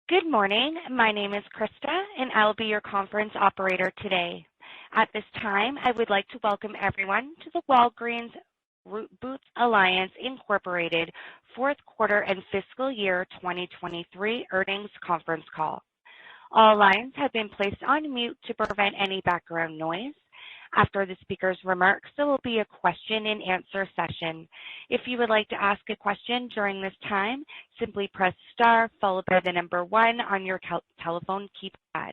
Good morning. My name is Krista, and I'll be your conference operator today. At this time, I would like to welcome everyone to the Walgreens Boots Alliance Incorporated fourth quarter and fiscal year 2023 earnings conference call. All lines have been placed on mute to prevent any background noise. After the speaker's remarks, there will be a question and answer session. If you would like to ask a question during this time, simply press star followed by the number 1 on your telephone keypad.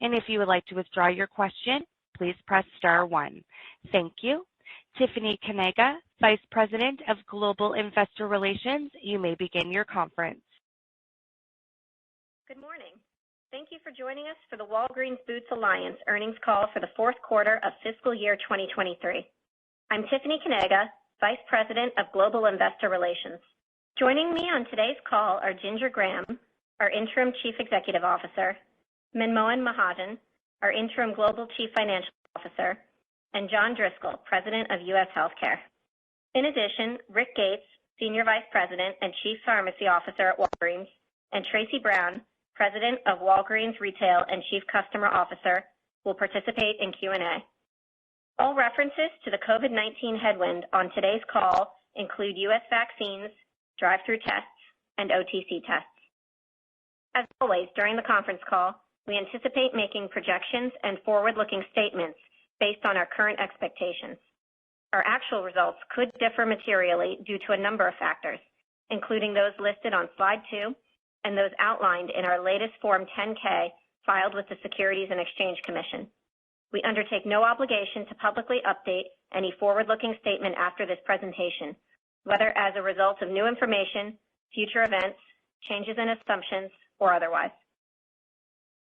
And if you would like to withdraw your question, please press star 1. Thank you. Tiffany Kanaga, Vice President of Global Investor Relations, you may begin your conference. Good morning. Thank you for joining us for the Walgreens Boots Alliance earnings call for the fourth quarter of fiscal year 2023. I'm Tiffany Kanaga, Vice President of Global Investor Relations. Joining me on today's call are Ginger Graham, our Interim Chief Executive Officer, Manmohan Mahajan, our Interim Global Chief Financial Officer, and John Driscoll, President of U.S. Healthcare. In addition, Rick Gates, Senior Vice President and Chief Pharmacy Officer at Walgreens, and Tracy Brown, President of Walgreens Retail and Chief Customer Officer, will participate in Q&A. All references to the COVID-19 headwind on today's call include U.S. vaccines, drive-through tests, and OTC tests. As always, during the conference call, we anticipate making projections and forward-looking statements based on our current expectations. Our actual results could differ materially due to a number of factors, including those listed on slide 2 and those outlined in our latest Form 10-K filed with the Securities and Exchange Commission. We undertake no obligation to publicly update any forward-looking statement after this presentation, whether as a result of new information, future events, changes in assumptions, or otherwise.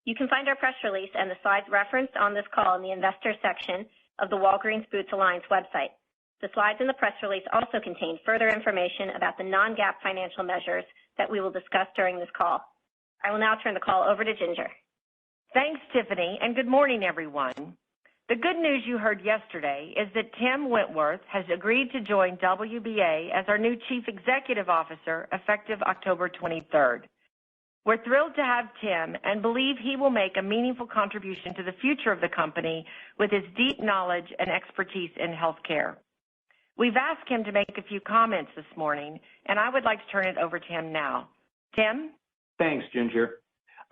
You can find our press release and the slides referenced on this call in the Investors section of the Walgreens Boots Alliance website. The slides in the press release also contain further information about the non-GAAP financial measures that we will discuss during this call. I will now turn the call over to Ginger. Thanks, Tiffany, and good morning, everyone. The good news you heard yesterday is that Tim Wentworth has agreed to join WBA as our new Chief Executive Officer effective October 23rd. We're thrilled to have Tim and believe he will make a meaningful contribution to the future of the company with his deep knowledge and expertise in healthcare. We've asked him to make a few comments this morning, and I would like to turn it over to him now. Tim? Thanks, Ginger.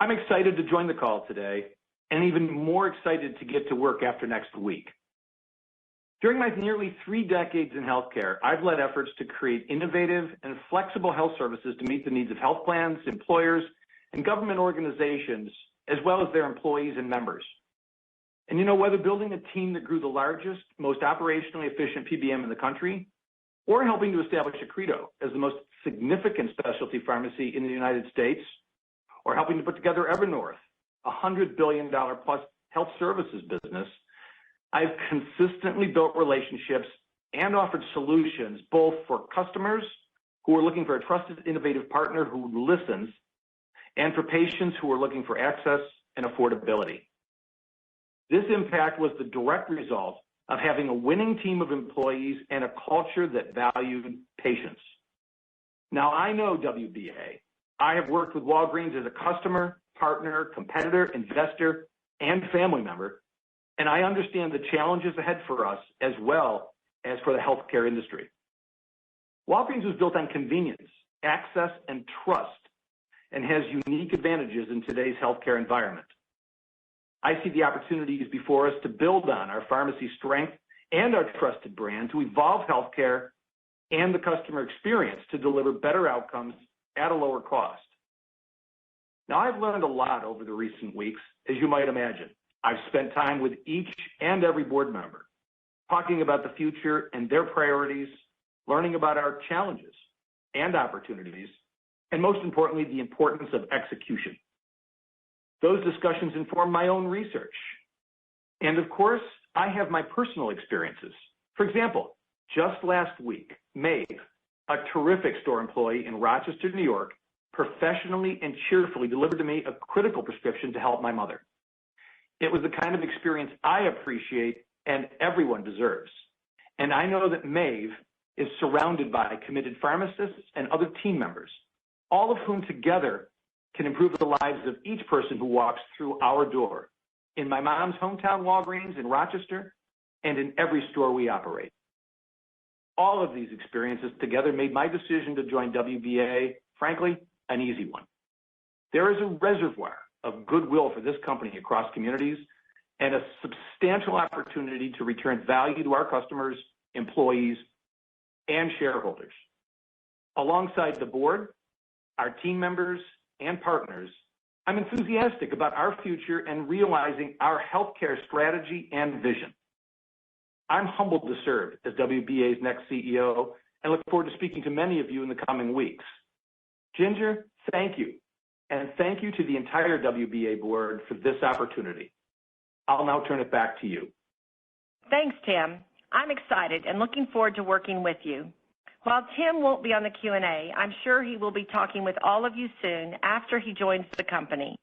I'm excited to join the call today and even more excited to get to work after next week. During my nearly 3 decades in healthcare, I've led efforts to create innovative and flexible health services to meet the needs of health plans, employers, and government organizations, as well as their employees and members. And you know, whether building a team that grew the largest, most operationally efficient PBM in the country, or helping to establish Accredo as the most significant specialty pharmacy in the United States, or helping to put together Evernorth, a $100 billion plus health services business, I've consistently built relationships and offered solutions both for customers who are looking for a trusted, innovative partner who listens, and for patients who are looking for access and affordability. This impact was the direct result of having a winning team of employees and a culture that valued patients. Now, I know WBA. I have worked with Walgreens as a customer, partner, competitor, investor, and family member, and I understand the challenges ahead for us as well as for the healthcare industry. Walgreens was built on convenience, access, and trust, and has unique advantages in today's healthcare environment. I see the opportunities before us to build on our pharmacy strength and our trusted brand to evolve healthcare and the customer experience to deliver better outcomes at a lower cost. Now, I've learned a lot over the recent weeks, as you might imagine. I've spent time with each and every board member, talking about the future and their priorities, learning about our challenges and opportunities, and most importantly, the importance of execution. Those discussions inform my own research. And of course, I have my personal experiences. For example, just last week, Maeve, a terrific store employee in Rochester, New York, professionally and cheerfully delivered to me a critical prescription to help my mother. It was the kind of experience I appreciate and everyone deserves. And I know that Maeve is surrounded by committed pharmacists and other team members, all of whom together can improve the lives of each person who walks through our door, in my mom's hometown Walgreens in Rochester, and in every store we operate. All of these experiences together made my decision to join WBA, frankly, an easy one. There is a reservoir of goodwill for this company across communities and a substantial opportunity to return value to our customers, employees, and shareholders. Alongside the board, our team members, and partners, I'm enthusiastic about our future and realizing our healthcare strategy and vision. I'm humbled to serve as WBA's next CEO and look forward to speaking to many of you in the coming weeks. Ginger, thank you. And thank you to the entire WBA board for this opportunity. I'll now turn it back to you. Thanks, Tim. I'm excited and looking forward to working with you. While Tim won't be on the Q&A, I'm sure he will be talking with all of you soon after he joins the company.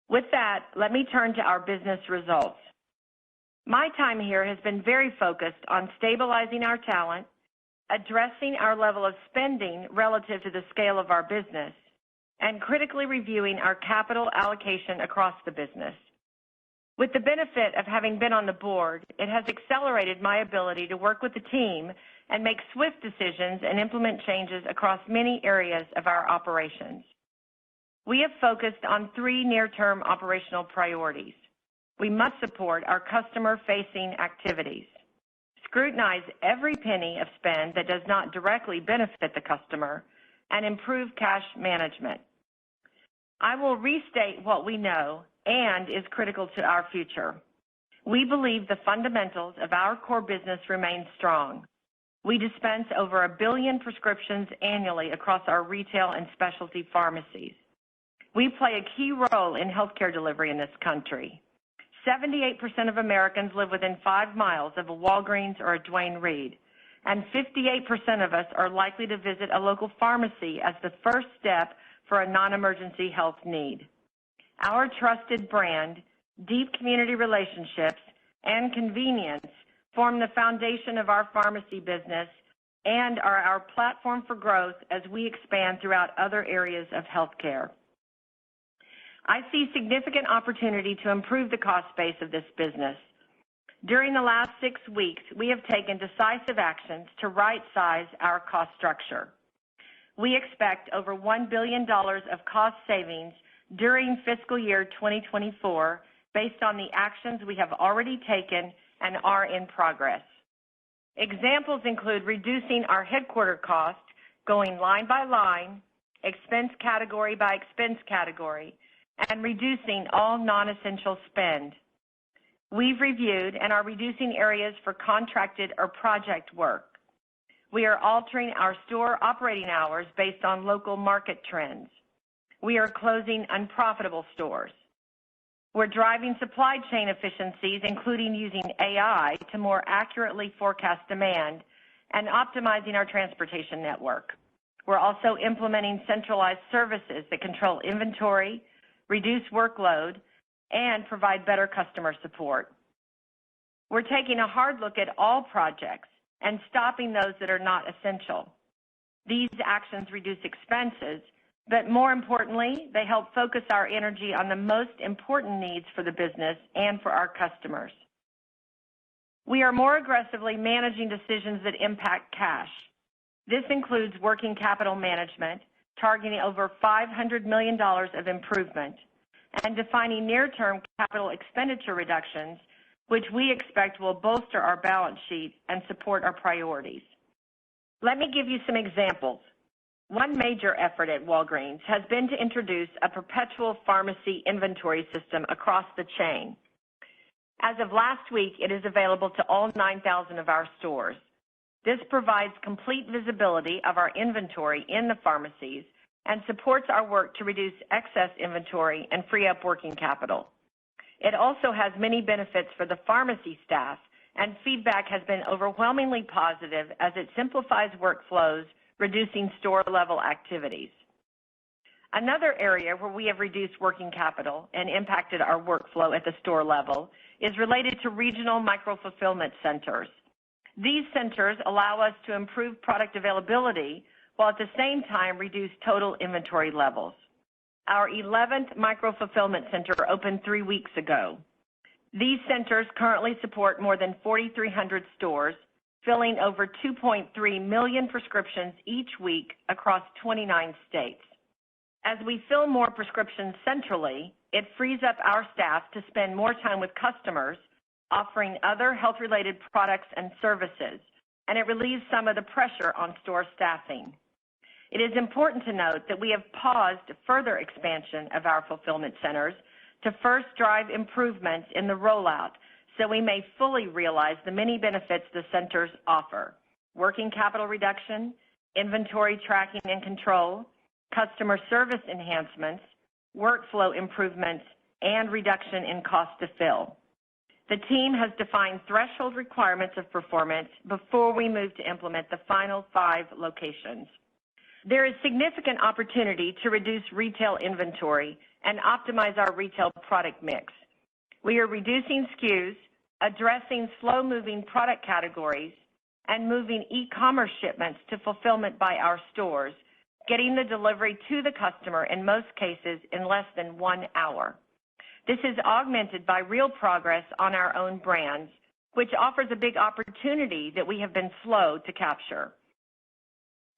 With that, let me turn to our business results. My time here has been very focused on stabilizing our talent, addressing our level of spending relative to the scale of our business, and critically reviewing our capital allocation across the business. With the benefit of having been on the board, it has accelerated my ability to work with the team and make swift decisions and implement changes across many areas of our operations. We have focused on 3 near-term operational priorities. We must support our customer-facing activities, scrutinize every penny of spend that does not directly benefit the customer, and improve cash management. I will restate what we know and is critical to our future. We believe the fundamentals of our core business remain strong. We dispense over 1 billion prescriptions annually across our retail and specialty pharmacies. We play a key role in healthcare delivery in this country. 78% of Americans live within 5 miles of a Walgreens or a Duane Reade, and 58% of us are likely to visit a local pharmacy as the first step for a non-emergency health need. Our trusted brand, deep community relationships, and convenience form the foundation of our pharmacy business and are our platform for growth as we expand throughout other areas of healthcare. I see significant opportunity to improve the cost base of this business. During the last 6 weeks, we have taken decisive actions to right-size our cost structure. We expect over $1 billion of cost savings during fiscal year 2024 based on the actions we have already taken and are in progress. Examples include reducing our headquarter cost, going line by line, expense category by expense category, and reducing all non-essential spend. We've reviewed and are reducing areas for contracted or project work. We are altering our store operating hours based on local market trends. We are closing unprofitable stores. We're driving supply chain efficiencies, including using AI to more accurately forecast demand and optimizing our transportation network. We're also implementing centralized services that control inventory, reduce workload, and provide better customer support. We're taking a hard look at all projects and stopping those that are not essential. These actions reduce expenses, but more importantly, they help focus our energy on the most important needs for the business and for our customers. We are more aggressively managing decisions that impact cash. This includes working capital management, targeting over $500 million of improvement, and defining near-term capital expenditure reductions, which we expect will bolster our balance sheet and support our priorities. Let me give you some examples. One major effort at Walgreens has been to introduce a perpetual pharmacy inventory system across the chain. As of last week, it is available to all 9,000 of our stores. This provides complete visibility of our inventory in the pharmacies and supports our work to reduce excess inventory and free up working capital. It also has many benefits for the pharmacy staff, and feedback has been overwhelmingly positive as it simplifies workflows, reducing store-level activities. Another area where we have reduced working capital and impacted our workflow at the store level is related to regional micro-fulfillment centers. These centers allow us to improve product availability while at the same time reduce total inventory levels. Our 11th micro-fulfillment center opened 3 weeks ago. These centers currently support more than 4,300 stores, filling over 2.3 million prescriptions each week across 29 states. As we fill more prescriptions centrally, it frees up our staff to spend more time with customers, offering other health-related products and services, and it relieves some of the pressure on store staffing. It is important to note that we have paused further expansion of our fulfillment centers to first drive improvements in the rollout so we may fully realize the many benefits the centers offer: working capital reduction, inventory tracking and control, customer service enhancements, workflow improvements, and reduction in cost to fill. The team has defined threshold requirements of performance before we move to implement the final 5 locations. There is significant opportunity to reduce retail inventory and optimize our retail product mix. We are reducing SKUs, addressing slow-moving product categories, and moving e-commerce shipments to fulfillment by our stores, getting the delivery to the customer in most cases in less than 1 hour. This is augmented by real progress on our own brands, which offers a big opportunity that we have been slow to capture.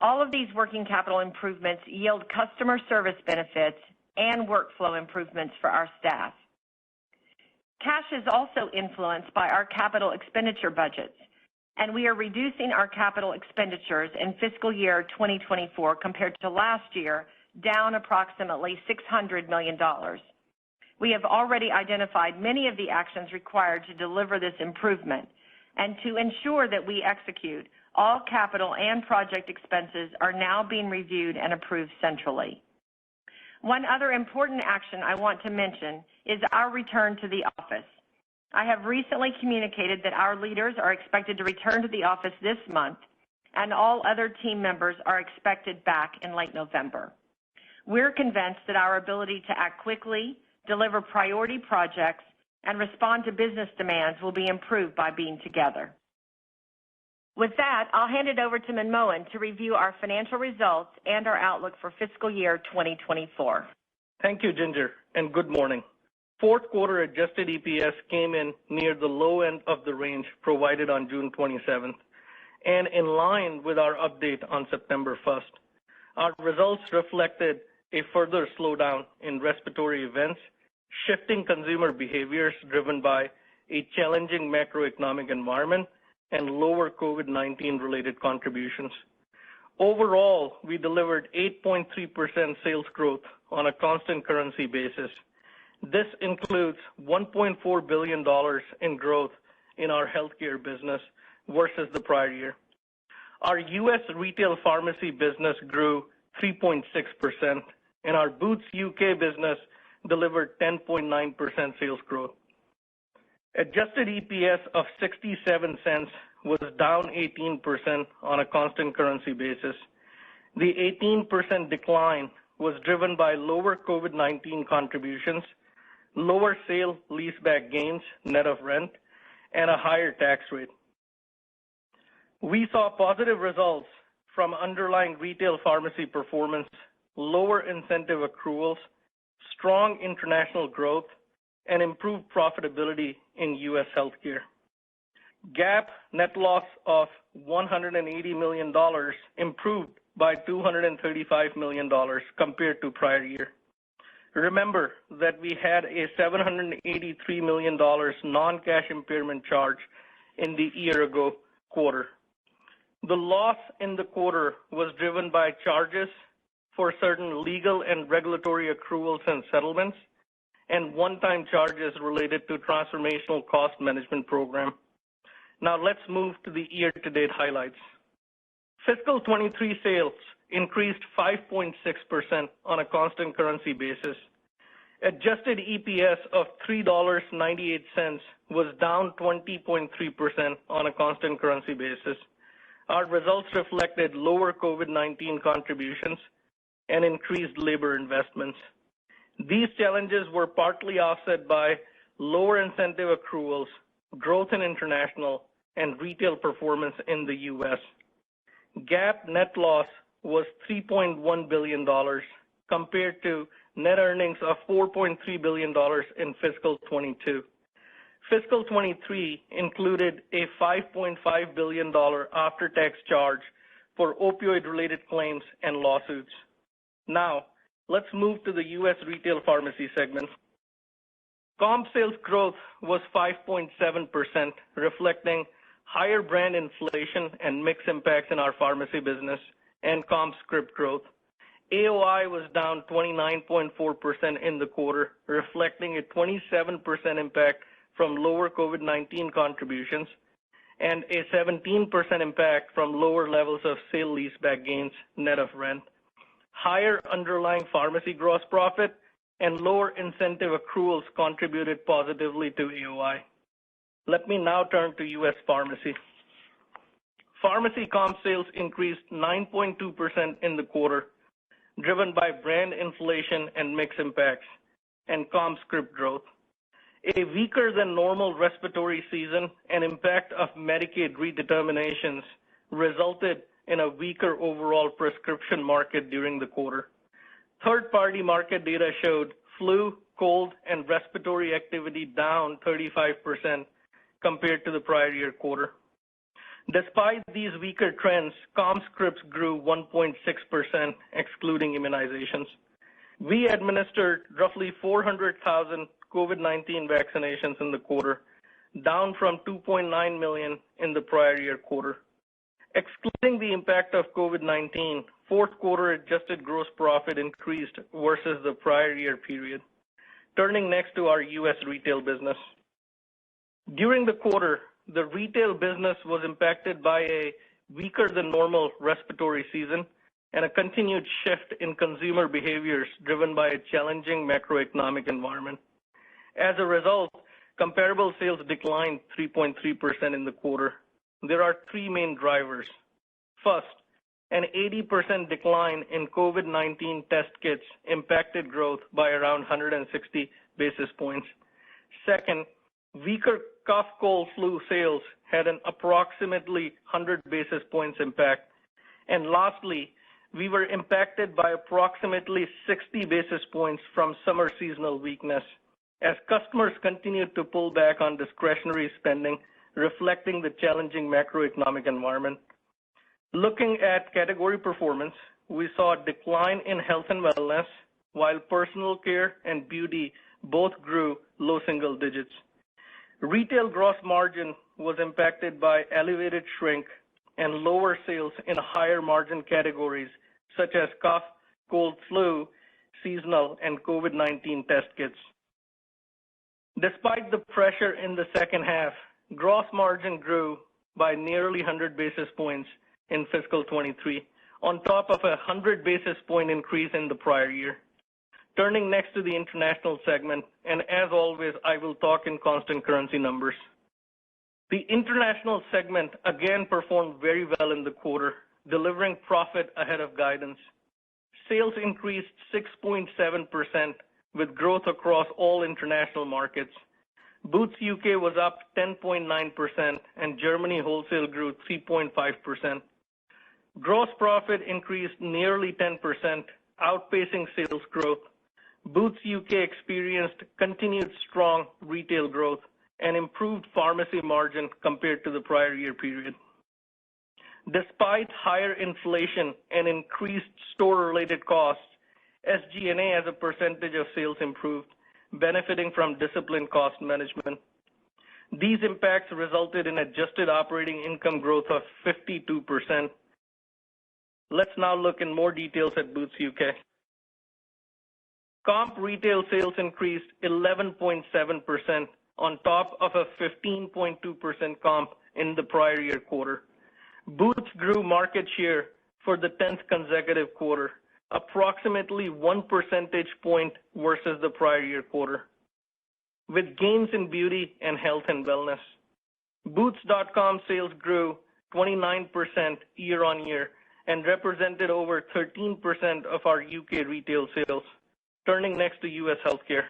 All of these working capital improvements yield customer service benefits and workflow improvements for our staff. Cash is also influenced by our capital expenditure budgets, and we are reducing our capital expenditures in fiscal year 2024 compared to last year, down approximately $600 million. We have already identified many of the actions required to deliver this improvement, and to ensure that we execute, all capital and project expenses are now being reviewed and approved centrally. One other important action I want to mention is our return to the office. I have recently communicated that our leaders are expected to return to the office this month, and all other team members are expected back in late November. We're convinced that our ability to act quickly, deliver priority projects, and respond to business demands will be improved by being together. With that, I'll hand it over to Manmohan to review our financial results and our outlook for fiscal year 2024. Thank you, Ginger, and good morning. Fourth quarter adjusted EPS came in near the low end of the range provided on June 27th, and in line with our update on September 1st. Our results reflected a further slowdown in respiratory events, shifting consumer behaviors driven by a challenging macroeconomic environment, and lower COVID-19 related contributions. Overall, we delivered 8.3% sales growth on a constant currency basis. This includes $1.4 billion in growth in our healthcare business versus the prior year. Our U.S. retail pharmacy business grew 3.6%, and our Boots UK business delivered 10.9% sales growth. Adjusted EPS of 67 cents was down 18% on a constant currency basis. The 18% decline was driven by lower COVID-19 contributions, lower sale leaseback gains net of rent, and a higher tax rate. We saw positive results from underlying retail pharmacy performance, lower incentive accruals, strong international growth, and improved profitability in U.S. healthcare. GAAP net loss of $180 million improved by $235 million compared to prior year. Remember that we had a $783 million non-cash impairment charge in the year-ago quarter. The loss in the quarter was driven by charges for certain legal and regulatory accruals and settlements, and one-time charges related to transformational cost management program. Now let's move to the year-to-date highlights. Fiscal 23 sales increased 5.6% on a constant currency basis. Adjusted EPS of $3.98 was down 20.3% on a constant currency basis. Our results reflected lower COVID-19 contributions and increased labor investments. These challenges were partly offset by lower incentive accruals, growth in international, and retail performance in the U.S. GAAP net loss was $3.1 billion compared to net earnings of $4.3 billion in fiscal 22. Fiscal 23 included a $5.5 billion after-tax charge for opioid-related claims and lawsuits. Now, let's move to the U.S. retail pharmacy segment. Comp sales growth was 5.7%, reflecting higher brand inflation and mix impacts in our pharmacy business and comp script growth. AOI was down 29.4% in the quarter, reflecting a 27% impact from lower COVID-19 contributions and a 17% impact from lower levels of sale-leaseback gains net of rent, higher underlying pharmacy gross profit, and lower incentive accruals contributed positively to AOI. Let me now turn to U.S. pharmacy. Pharmacy comp sales increased 9.2% in the quarter, driven by brand inflation and mix impacts, and comp script growth. A weaker than normal respiratory season and impact of Medicaid redeterminations resulted in a weaker overall prescription market during the quarter. Third-party market data showed flu, cold, and respiratory activity down 35% compared to the prior year quarter. Despite these weaker trends, comp scripts grew 1.6%, excluding immunizations. We administered roughly 400,000 COVID-19 vaccinations in the quarter, down from 2.9 million in the prior year quarter. Excluding the impact of COVID-19, fourth quarter adjusted gross profit increased versus the prior year period. Turning next to our U.S. retail business. During the quarter, the retail business was impacted by a weaker than normal respiratory season and a continued shift in consumer behaviors driven by a challenging macroeconomic environment. As a result, comparable sales declined 3.3% in the quarter. There are three main drivers. First, an 80% decline in COVID-19 test kits impacted growth by around 160 basis points. Second, weaker cough, cold, flu sales had an approximately 100 basis points impact. And lastly, we were impacted by approximately 60 basis points from summer seasonal weakness as customers continued to pull back on discretionary spending, reflecting the challenging macroeconomic environment. Looking at category performance, we saw a decline in health and wellness, while personal care and beauty both grew low single digits. Retail gross margin was impacted by elevated shrink and lower sales in higher margin categories such as cough, cold, flu, seasonal, and COVID-19 test kits. Despite the pressure in the second half, gross margin grew by nearly 100 basis points in fiscal 23, on top of a 100 basis point increase in the prior year. Turning next to the international segment, and as always, I will talk in constant currency numbers. The international segment again performed very well in the quarter, delivering profit ahead of guidance. Sales increased 6.7% with growth across all international markets. Boots UK was up 10.9% and Germany wholesale grew 3.5%. Gross profit increased nearly 10%, outpacing sales growth. Boots UK experienced continued strong retail growth and improved pharmacy margin compared to the prior year period. Despite higher inflation and increased store-related costs, SG&A as a percentage of sales improved, benefiting from disciplined cost management. These impacts resulted in adjusted operating income growth of 52%. Let's now look in more details at Boots UK. Comp retail sales increased 11.7% on top of a 15.2% comp in the prior year quarter. Boots grew market share for the 10th consecutive quarter, approximately 1 percentage point versus the prior year quarter, with gains in beauty and health and wellness. Boots.com sales grew 29% year on year and represented over 13% of our UK retail sales. Turning next to U.S. healthcare.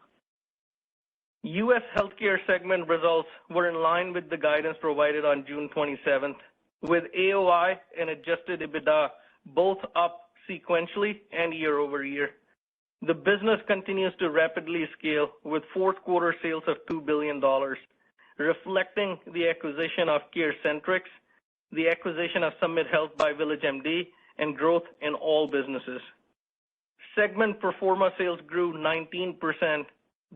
U.S. healthcare segment results were in line with the guidance provided on June 27th, with AOI and adjusted EBITDA both up sequentially and year over year. The business continues to rapidly scale with fourth quarter sales of $2 billion, reflecting the acquisition of CareCentrix, the acquisition of Summit Health by VillageMD, and growth in all businesses. Segment pro forma sales grew 19%,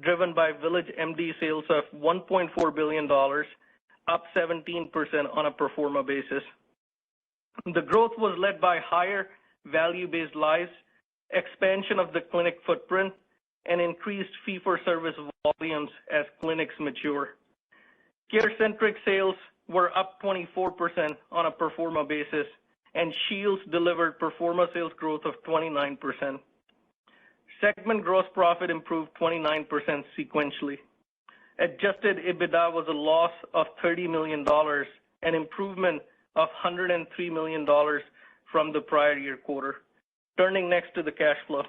driven by VillageMD sales of $1.4 billion, up 17% on a pro forma basis. The growth was led by higher value-based lives, expansion of the clinic footprint, and increased fee-for-service volumes as clinics mature. CareCentrix sales were up 24% on a pro forma basis, and Shields delivered pro forma sales growth of 29%. Segment gross profit improved 29% sequentially. Adjusted EBITDA was a loss of $30 million, an improvement of $103 million from the prior year quarter. Turning next to the cash flow.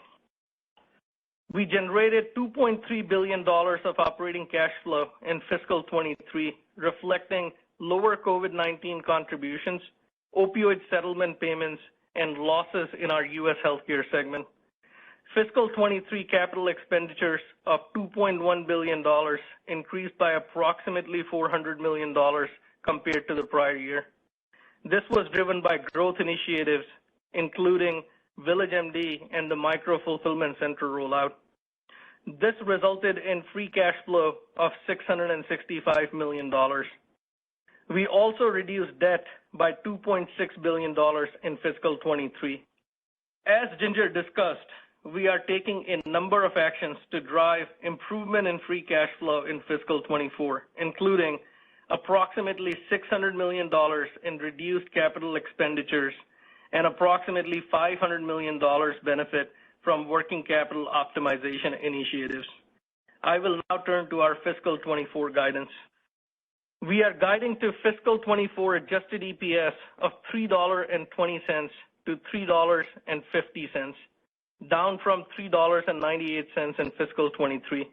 We generated $2.3 billion of operating cash flow in fiscal 23, reflecting lower COVID-19 contributions, opioid settlement payments, and losses in our U.S. healthcare segment. Fiscal 23 capital expenditures of $2.1 billion increased by approximately $400 million compared to the prior year. This was driven by growth initiatives, including VillageMD and the micro-fulfillment center rollout. This resulted in free cash flow of $665 million. We also reduced debt by $2.6 billion in fiscal 23. As Ginger discussed, we are taking a number of actions to drive improvement in free cash flow in fiscal 24, including approximately $600 million in reduced capital expenditures and approximately $500 million benefit from working capital optimization initiatives. I will now turn to our fiscal 24 guidance. We are guiding to fiscal 24 adjusted EPS of $3.20 to $3.50, down from $3.98 in fiscal 23.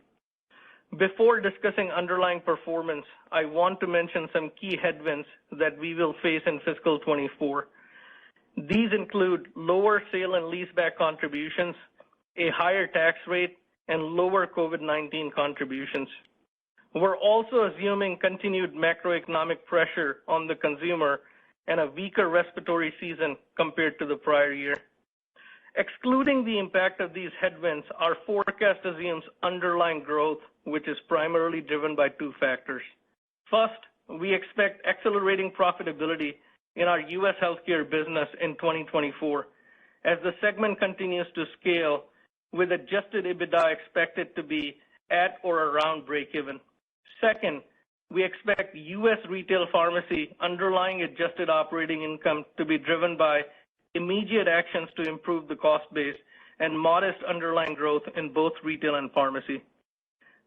Before discussing underlying performance, I want to mention some key headwinds that we will face in fiscal 24. These include lower sale and leaseback contributions, a higher tax rate, and lower COVID-19 contributions. We're also assuming continued macroeconomic pressure on the consumer and a weaker respiratory season compared to the prior year. Excluding the impact of these headwinds, our forecast assumes underlying growth, which is primarily driven by two factors. First, we expect accelerating profitability in our U.S. healthcare business in 2024 as the segment continues to scale, with adjusted EBITDA expected to be at or around breakeven. Second, we expect U.S. retail pharmacy underlying adjusted operating income to be driven by immediate actions to improve the cost base and modest underlying growth in both retail and pharmacy.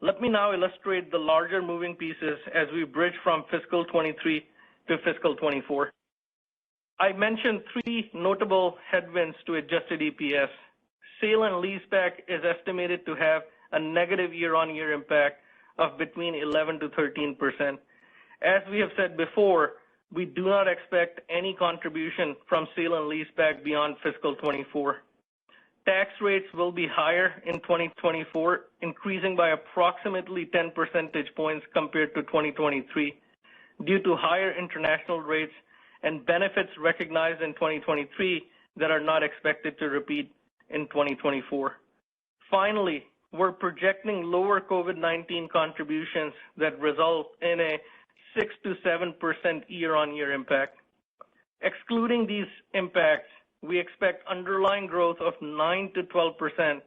Let me now illustrate the larger moving pieces as we bridge from fiscal 23 to fiscal 24. I mentioned three notable headwinds to adjusted EPS. Sale and leaseback is estimated to have a negative year-on-year impact of between 11 to 13%. As we have said before, we do not expect any contribution from sale and leaseback beyond fiscal 24. Tax rates will be higher in 2024, increasing by approximately 10 percentage points compared to 2023 due to higher international rates and benefits recognized in 2023 that are not expected to repeat in 2024. Finally, we're projecting lower COVID-19 contributions that result in a 6 to 7% year-on-year impact. Excluding these impacts, we expect underlying growth of 9 to 12%,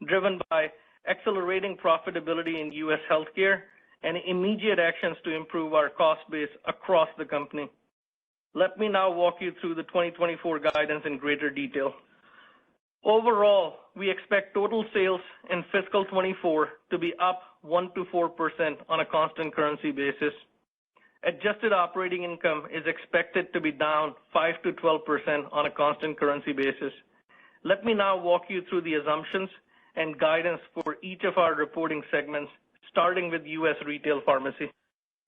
driven by accelerating profitability in U.S. healthcare and immediate actions to improve our cost base across the company. Let me now walk you through the 2024 guidance in greater detail. Overall, we expect total sales in fiscal 24 to be up 1 to 4% on a constant currency basis. Adjusted operating income is expected to be down 5 to 12% on a constant currency basis. Let me now walk you through the assumptions and guidance for each of our reporting segments, starting with U.S. retail pharmacy.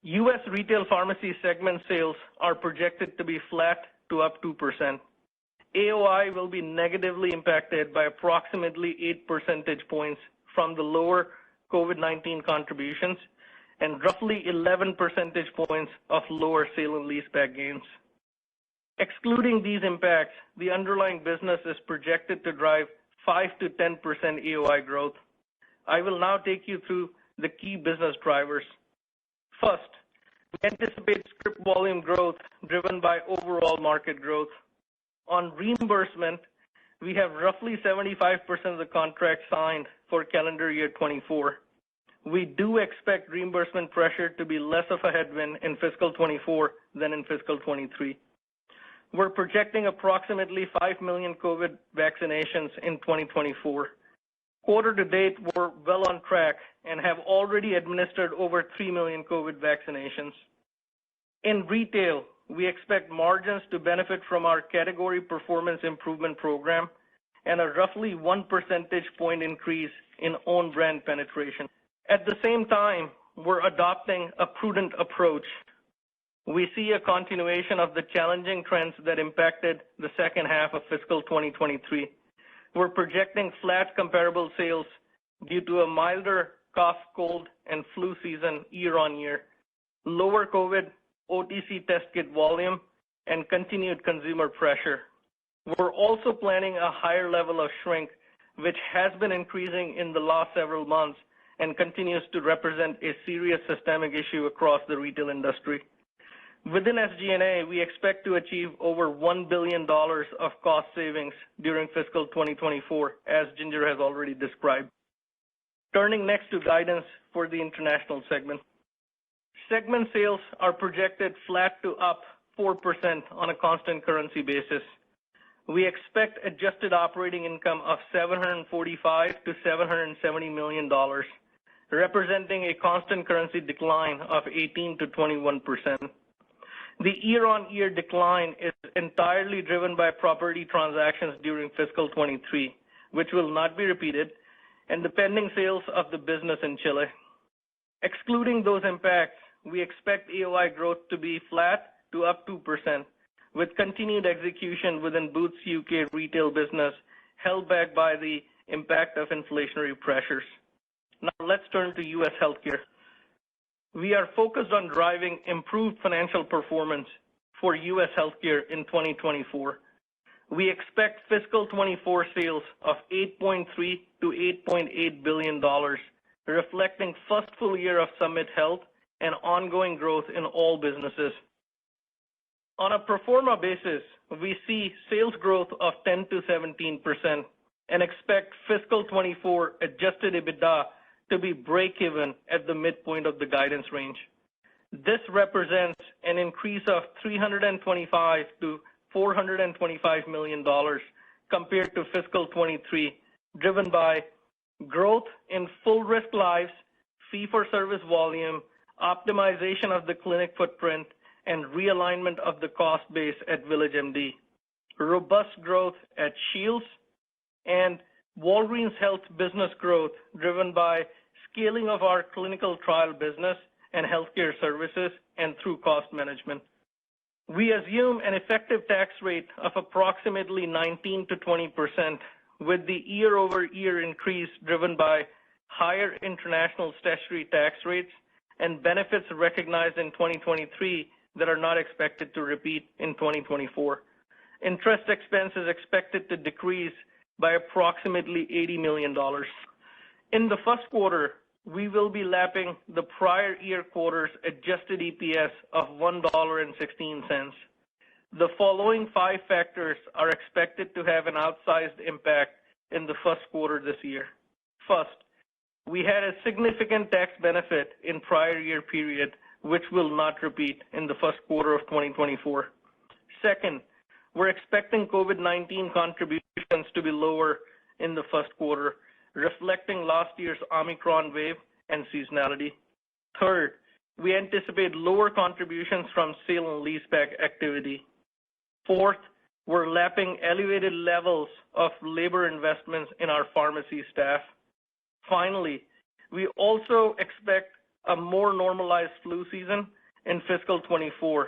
U.S. retail pharmacy segment sales are projected to be flat to up 2%. AOI will be negatively impacted by approximately 8 percentage points from the lower COVID-19 contributions and roughly 11 percentage points of lower sale and leaseback gains. Excluding these impacts, the underlying business is projected to drive 5 to 10% AOI growth. I will now take you through the key business drivers. First, we anticipate script volume growth driven by overall market growth. On reimbursement, we have roughly 75% of the contracts signed for calendar year 24. We do expect reimbursement pressure to be less of a headwind in fiscal 24 than in fiscal 23. We're projecting approximately 5 million COVID vaccinations in 2024. Quarter to date, we're well on track and have already administered over 3 million COVID vaccinations. In retail, we expect margins to benefit from our category performance improvement program and a roughly 1 percentage point increase in own brand penetration. At the same time, we're adopting a prudent approach. We see a continuation of the challenging trends that impacted the second half of fiscal 2023. We're projecting flat comparable sales due to a milder cough, cold, and flu season year on year, lower COVID OTC test kit volume, and continued consumer pressure. We're also planning a higher level of shrink, which has been increasing in the last several months and continues to represent a serious systemic issue across the retail industry. Within SG&A, we expect to achieve over $1 billion of cost savings during fiscal 2024, as Ginger has already described. Turning next to guidance for the international segment. Segment sales are projected flat to up 4% on a constant currency basis. We expect adjusted operating income of $745 to $770 million, representing a constant currency decline of 18 to 21%. The year-on-year decline is entirely driven by property transactions during fiscal 23, which will not be repeated, and the pending sales of the business in Chile. Excluding those impacts, we expect AOI growth to be flat to up 2%, with continued execution within Boots UK retail business held back by the impact of inflationary pressures. Now let's turn to U.S. healthcare. We are focused on driving improved financial performance for U.S. healthcare in 2024. We expect fiscal 24 sales of $8.3 to $8.8 billion, reflecting first full year of Summit Health and ongoing growth in all businesses. On a pro forma basis, we see sales growth of 10 to 17% and expect fiscal 24 adjusted EBITDA to be break-even at the midpoint of the guidance range. This represents an increase of $325 to $425 million compared to fiscal 23, driven by growth in full risk lives, fee-for-service volume, optimization of the clinic footprint, and realignment of the cost base at VillageMD, robust growth at Shields, and Walgreens Health business growth driven by scaling of our clinical trial business and healthcare services and through cost management. We assume an effective tax rate of approximately 19 to 20%, with the year-over-year increase driven by higher international statutory tax rates and benefits recognized in 2023 that are not expected to repeat in 2024. Interest expense is expected to decrease by approximately $80 million. In the first quarter, we will be lapping the prior year quarter's adjusted EPS of $1.16. The following 5 factors are expected to have an outsized impact in the first quarter this year. First, we had a significant tax benefit in prior year period, which will not repeat in the first quarter of 2024. Second, we're expecting COVID-19 contributions to be lower in the first quarter, reflecting last year's Omicron wave and seasonality. Third, we anticipate lower contributions from sale and leaseback activity. Fourth, we're lapping elevated levels of labor investments in our pharmacy staff. Finally, we also expect a more normalized flu season in fiscal 24,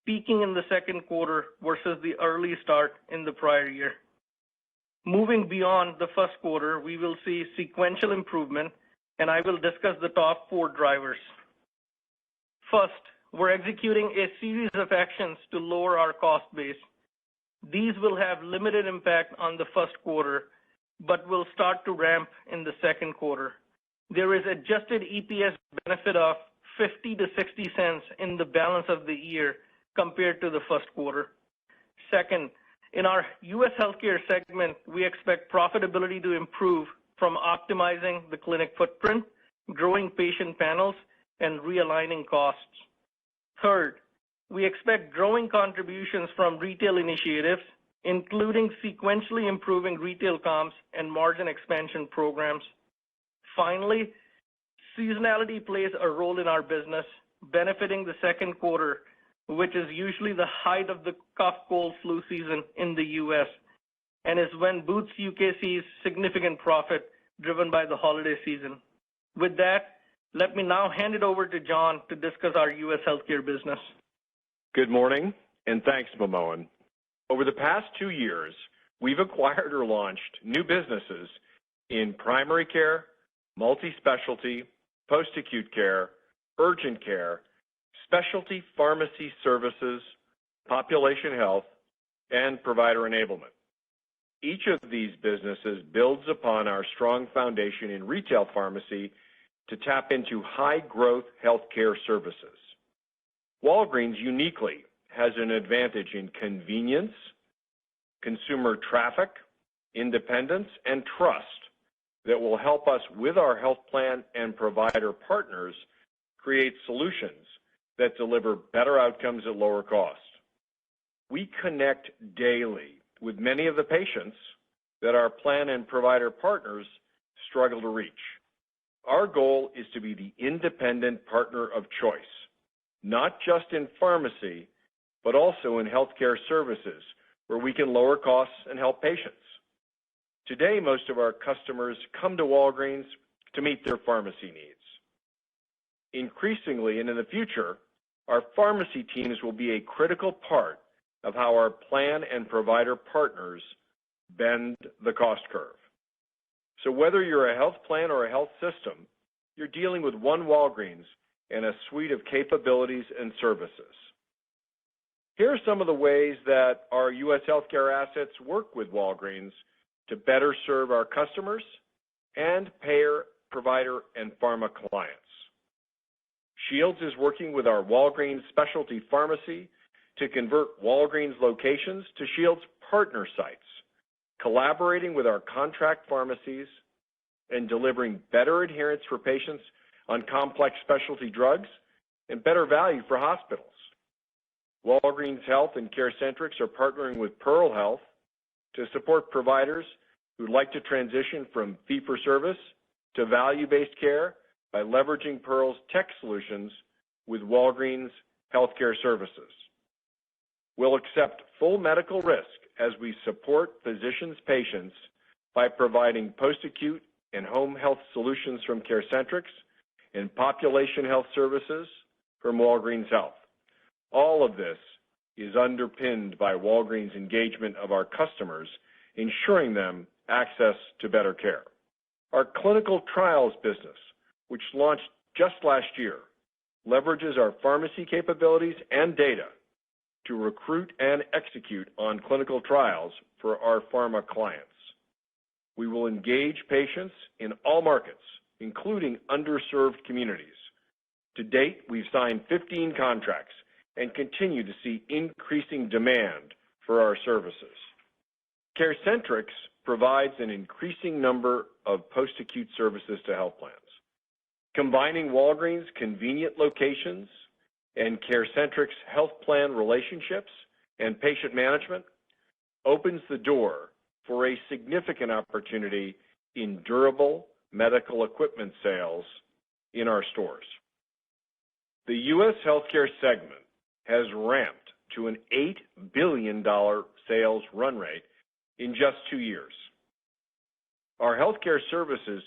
peaking in the second quarter versus the early start in the prior year. Moving beyond the first quarter, we will see sequential improvement, and I will discuss the top 4 drivers. First, we're executing a series of actions to lower our cost base. These will have limited impact on the first quarter, but will start to ramp in the second quarter. There is adjusted EPS benefit of 50 to 60 cents in the balance of the year compared to the first quarter. Second, in our U.S. healthcare segment, we expect profitability to improve from optimizing the clinic footprint, growing patient panels, and realigning costs. Third, we expect growing contributions from retail initiatives, including sequentially improving retail comps and margin expansion programs. Finally, seasonality plays a role in our business, benefiting the second quarter, which is usually the height of the cough, cold, flu season in the U.S., and is when Boots UK sees significant profit driven by the holiday season. With that, let me now hand it over to John to discuss our U.S. healthcare business. Good morning, and thanks, Momohan. Over the past 2 years, we've acquired or launched new businesses in primary care, multi-specialty, post-acute care, urgent care, specialty pharmacy services, population health, and provider enablement. Each of these businesses builds upon our strong foundation in retail pharmacy to tap into high-growth healthcare services. Walgreens uniquely has an advantage in convenience, consumer traffic, independence, and trust that will help us with our health plan and provider partners create solutions that deliver better outcomes at lower cost. We connect daily with many of the patients that our plan and provider partners struggle to reach. Our goal is to be the independent partner of choice, not just in pharmacy, but also in healthcare services where we can lower costs and help patients. Today, most of our customers come to Walgreens to meet their pharmacy needs. Increasingly, and in the future, our pharmacy teams will be a critical part of how our plan and provider partners bend the cost curve. So whether you're a health plan or a health system, you're dealing with one Walgreens and a suite of capabilities and services. Here are some of the ways that our U.S. healthcare assets work with Walgreens to better serve our customers and payer, provider, and pharma clients. Shields is working with our Walgreens specialty pharmacy to convert Walgreens locations to Shields partner sites, collaborating with our contract pharmacies and delivering better adherence for patients on complex specialty drugs and better value for hospitals. Walgreens Health and CareCentrix are partnering with Pearl Health to support providers who'd like to transition from fee-for-service to value-based care by leveraging Pearl's tech solutions with Walgreens Healthcare Services. We'll accept full medical risk as we support physicians' patients by providing post-acute and home health solutions from CareCentrix and population health services from Walgreens Health. All of this is underpinned by Walgreens' engagement of our customers, ensuring them access to better care. Our clinical trials business, which launched just last year, leverages our pharmacy capabilities and data to recruit and execute on clinical trials for our pharma clients. We will engage patients in all markets, including underserved communities. To date, we've signed 15 contracts and continue to see increasing demand for our services. CareCentrix provides an increasing number of post-acute services to health plans. Combining Walgreens' convenient locations and CareCentrix health plan relationships and patient management opens the door for a significant opportunity in durable medical equipment sales in our stores. The U.S. healthcare segment has ramped to an $8 billion sales run rate in just 2 years. Our healthcare services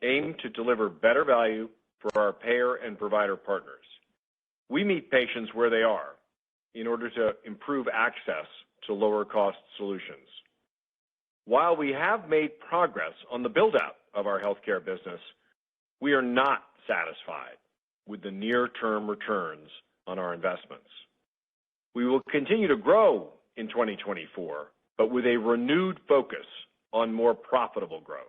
aim to deliver better value for our payer and provider partners. We meet patients where they are in order to improve access to lower-cost solutions. While we have made progress on the build-out of our healthcare business, we are not satisfied with the near-term returns on our investments. We will continue to grow in 2024, but with a renewed focus on more profitable growth.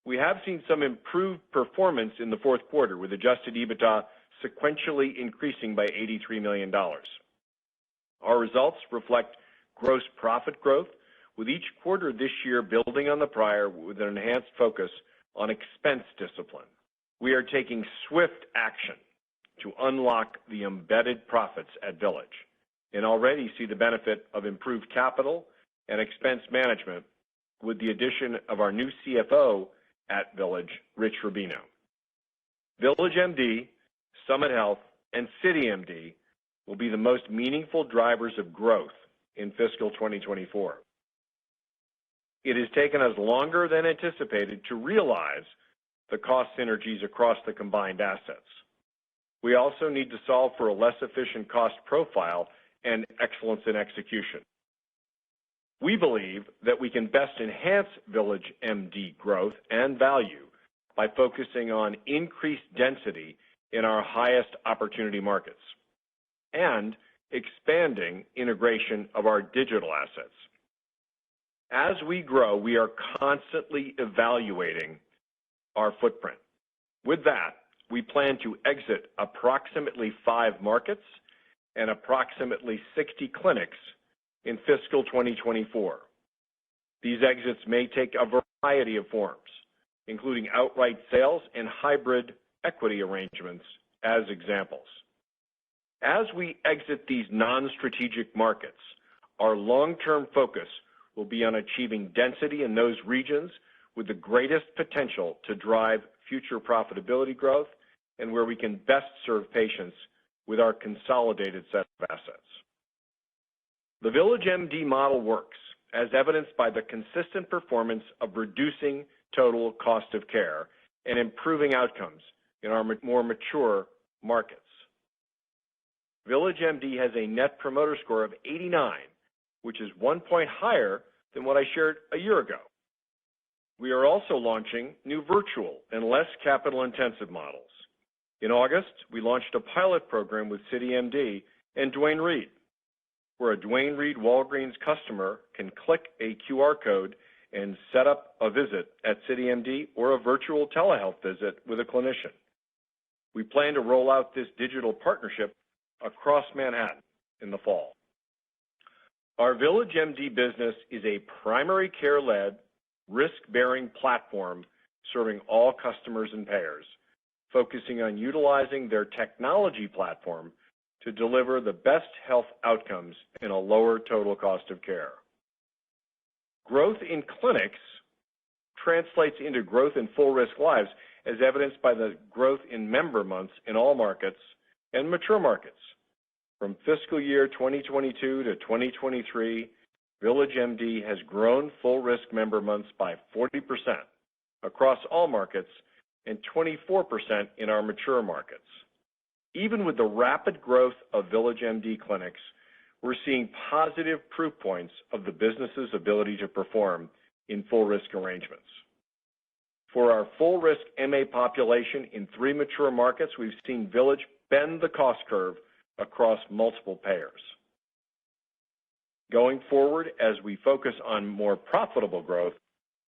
We have seen some improved performance in the fourth quarter, with adjusted EBITDA sequentially increasing by $83 million. Our results reflect gross profit growth, with each quarter this year building on the prior with an enhanced focus on expense discipline. We are taking swift action to unlock the embedded profits at Village and already see the benefit of improved capital and expense management with the addition of our new CFO at Village, Rich Rubino. VillageMD, Summit Health, and CityMD will be the most meaningful drivers of growth in fiscal 2024. It has taken us longer than anticipated to realize the cost synergies across the combined assets. We also need to solve for a less efficient cost profile and excellence in execution. We believe that we can best enhance VillageMD growth and value by focusing on increased density in our highest opportunity markets and expanding integration of our digital assets. As we grow, we are constantly evaluating our footprint. With that, we plan to exit approximately 5 markets and approximately 60 clinics in fiscal 2024. These exits may take a variety of forms, including outright sales and hybrid equity arrangements as examples. As we exit these non-strategic markets, our long-term focus will be on achieving density in those regions with the greatest potential to drive future profitability growth and where we can best serve patients with our consolidated set of assets. The VillageMD model works, as evidenced by the consistent performance of reducing total cost of care and improving outcomes in our more mature markets. VillageMD has a Net Promoter Score of 89, which is 1 point higher than what I shared a year ago. We are also launching new virtual and less capital-intensive models. In August, we launched a pilot program with CityMD and Duane Reade, where a Duane Reade Walgreens customer can click a QR code and set up a visit at CityMD or a virtual telehealth visit with a clinician. We plan to roll out this digital partnership across Manhattan in the fall. Our VillageMD business is a primary care-led, risk-bearing platform serving all customers and payers, focusing on utilizing their technology platform to deliver the best health outcomes in a lower total cost of care. Growth in clinics translates into growth in full risk lives, as evidenced by the growth in member months in all markets and mature markets. From fiscal year 2022 to 2023, VillageMD has grown full risk member months by 40% across all markets and 24% in our mature markets. Even with the rapid growth of VillageMD clinics, we're seeing positive proof points of the business's ability to perform in full risk arrangements. For our full risk MA population in 3 mature markets, we've seen Village bend the cost curve across multiple payers. Going forward, as we focus on more profitable growth,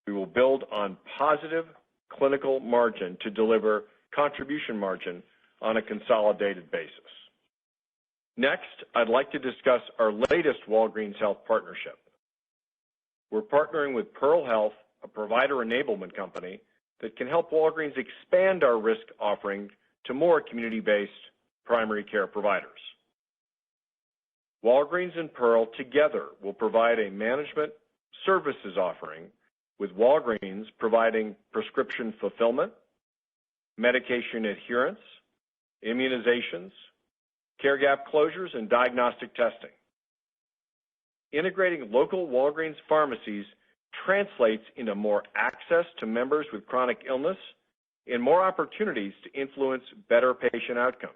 we will build on positive clinical margin to deliver contribution margin on a consolidated basis. Next, I'd like to discuss our latest Walgreens Health partnership. We're partnering with Pearl Health, a provider enablement company that can help Walgreens expand our risk offering to more community-based primary care providers. Walgreens and Pearl together will provide a management services offering, with Walgreens providing prescription fulfillment, medication adherence, immunizations, care gap closures, and diagnostic testing. Integrating local Walgreens pharmacies translates into more access to members with chronic illness and more opportunities to influence better patient outcomes.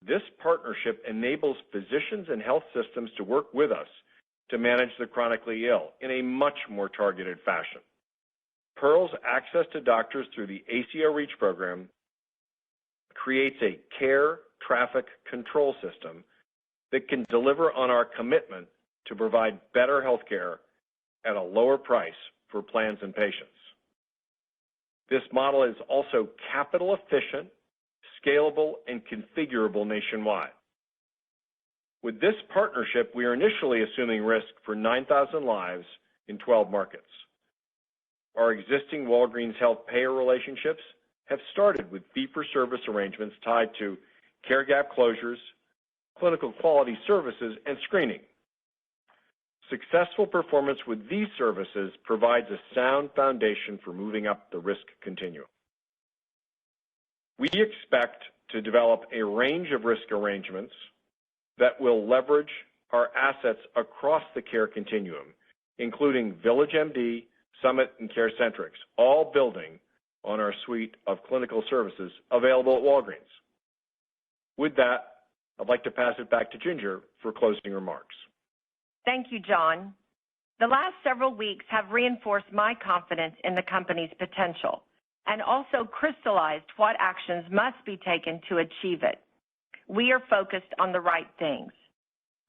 This partnership enables physicians and health systems to work with us to manage the chronically ill in a much more targeted fashion. Pearl's access to doctors through the ACO REACH program creates a care traffic control system that can deliver on our commitment to provide better health care at a lower price for plans and patients. This model is also capital efficient, scalable, and configurable nationwide. With this partnership, we are initially assuming risk for 9,000 lives in 12 markets. Our existing Walgreens Health payer relationships have started with fee-for-service arrangements tied to care gap closures, clinical quality services, and screening. Successful performance with these services provides a sound foundation for moving up the risk continuum. We expect to develop a range of risk arrangements that will leverage our assets across the care continuum, including VillageMD, Summit, and CareCentrix, all building on our suite of clinical services available at Walgreens. With that, I'd like to pass it back to Ginger for closing remarks. Thank you, John. The last several weeks have reinforced my confidence in the company's potential and also crystallized what actions must be taken to achieve it. We are focused on the right things.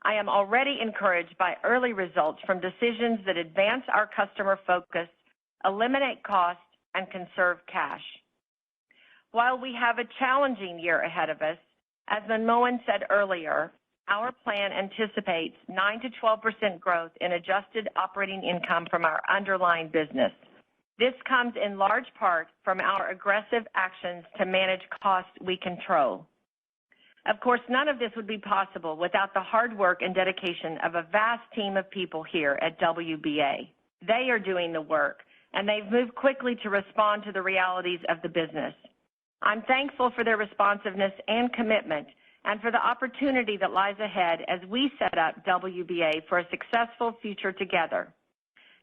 I am already encouraged by early results from decisions that advance our customer focus, eliminate costs, and conserve cash. While we have a challenging year ahead of us, as Manmohan said earlier, our plan anticipates 9 to 12% growth in adjusted operating income from our underlying business. This comes in large part from our aggressive actions to manage costs we control. Of course, none of this would be possible without the hard work and dedication of a vast team of people here at WBA. They are doing the work, and they've moved quickly to respond to the realities of the business. I'm thankful for their responsiveness and commitment, and for the opportunity that lies ahead as we set up WBA for a successful future together.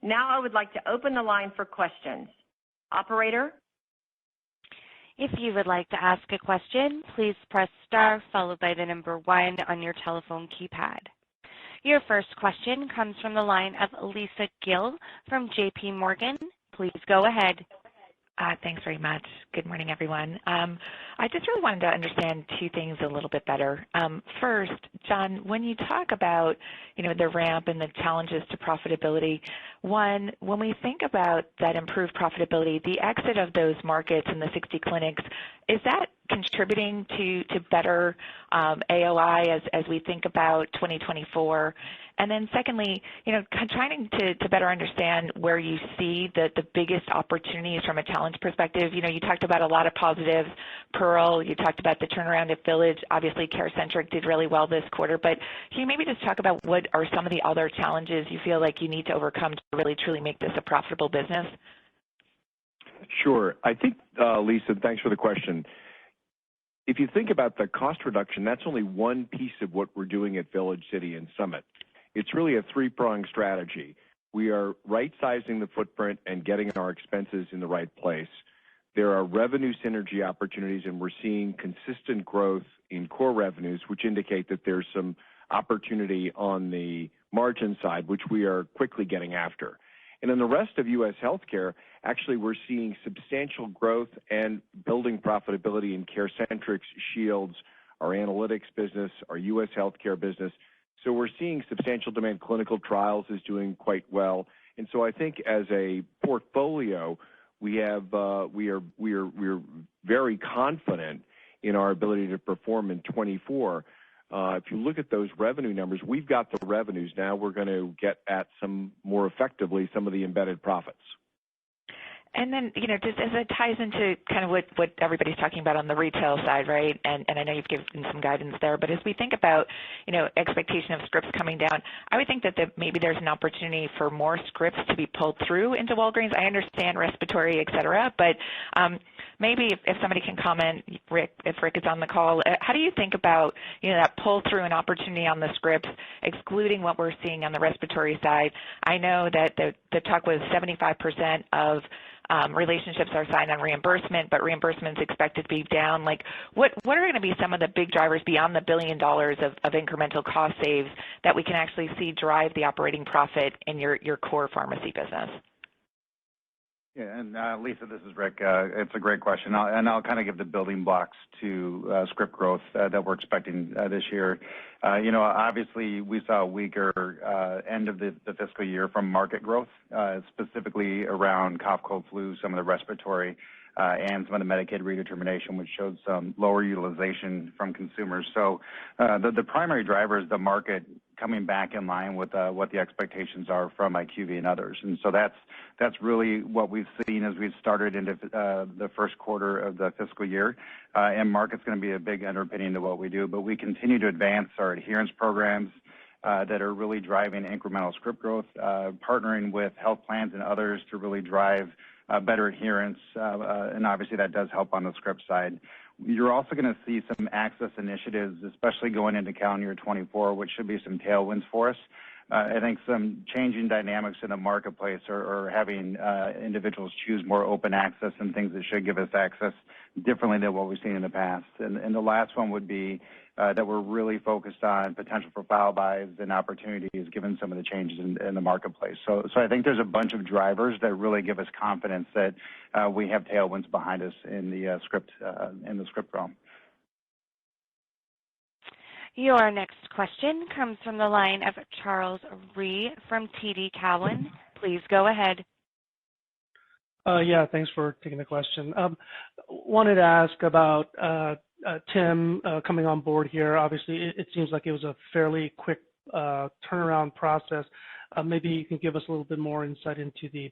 Now I would like to open the line for questions. Operator? If you would like to ask a question, please press star followed by the number 1 on your telephone keypad. Your first question comes from the line of Lisa Gill from J.P. Morgan. Please go ahead. Thanks very much. Good morning, everyone. I just really wanted to understand two things a little bit better. First, John, when you talk about, the ramp and the challenges to profitability, one, when we think about that improved profitability, the exit of those markets and the 60 clinics, is that contributing to better AOI as we think about 2024? And then secondly, trying to better understand where you see the biggest opportunities from a challenge perspective. You talked about a lot of positives. Pearl, you talked about the turnaround at Village. Obviously, CareCentrix did really well this quarter. But can you maybe just talk about what are some of the other challenges you feel like you need to overcome to really, truly make this a profitable business? Sure. I think, Lisa, thanks for the question. If you think about the cost reduction, that's only one piece of what we're doing at Village, City, and Summit. It's really a three-pronged strategy. We are right-sizing the footprint and getting our expenses in the right place. There are revenue synergy opportunities, and we're seeing consistent growth in core revenues, which indicate that there's some opportunity on the margin side, which we are quickly getting after. And in the rest of U.S. healthcare, actually, we're seeing substantial growth and building profitability in CareCentrix, Shields, our analytics business, our U.S. healthcare business. So we're seeing substantial demand. Clinical trials is doing quite well. And so I think as a portfolio, we are very confident in our ability to perform in 24. If you look at those revenue numbers, we've got the revenues. Now we're going to get at some more effectively some of the embedded profits. And then, just as it ties into kind of what everybody's talking about on the retail side, right? And I know you've given some guidance there, but as we think about, expectation of scripts coming down, I would think that maybe there's an opportunity for more scripts to be pulled through into Walgreens. I understand respiratory, et cetera, but maybe if somebody can comment, Rick, if Rick is on the call, how do you think about, that pull through an opportunity on the scripts, excluding what we're seeing on the respiratory side? I know that the talk was 75% of relationships are signed on reimbursement, but reimbursement's expected to be down. Like, what are going to be some of the big drivers beyond the $1 billion of incremental cost saves that we can actually see drive the operating profit in your core pharmacy business? Yeah, and Lisa, this is Rick. It's a great question, I'll kind of give the building blocks to script growth that we're expecting this year. Obviously, we saw a weaker end of the fiscal year from market growth, specifically around cough, cold, flu, some of the respiratory, and some of the Medicaid redetermination, which showed some lower utilization from consumers. So the primary driver is the market coming back in line with what the expectations are from IQVIA and others. And so that's really what we've seen as we've started into the first quarter of the fiscal year. And market's going to be a big underpinning to what we do. But we continue to advance our adherence programs that are really driving incremental script growth, partnering with health plans and others to really drive better adherence. And obviously that does help on the script side. You're also going to see some access initiatives, especially going into calendar year 24, which should be some tailwinds for us. I think some changing dynamics in the marketplace are having individuals choose more open access and things that should give us access differently than what we've seen in the past. And the last one would be that we're really focused on potential for file buys and opportunities given some of the changes in the marketplace. So I think there's a bunch of drivers that really give us confidence that we have tailwinds behind us in the script realm. Your next question comes from the line of Charles Rhyee from TD Cowen. Please go ahead. Yeah, thanks for taking the question. Wanted to ask about Tim coming on board here. Obviously, it seems like it was a fairly quick turnaround process. Maybe you can give us a little bit more insight into the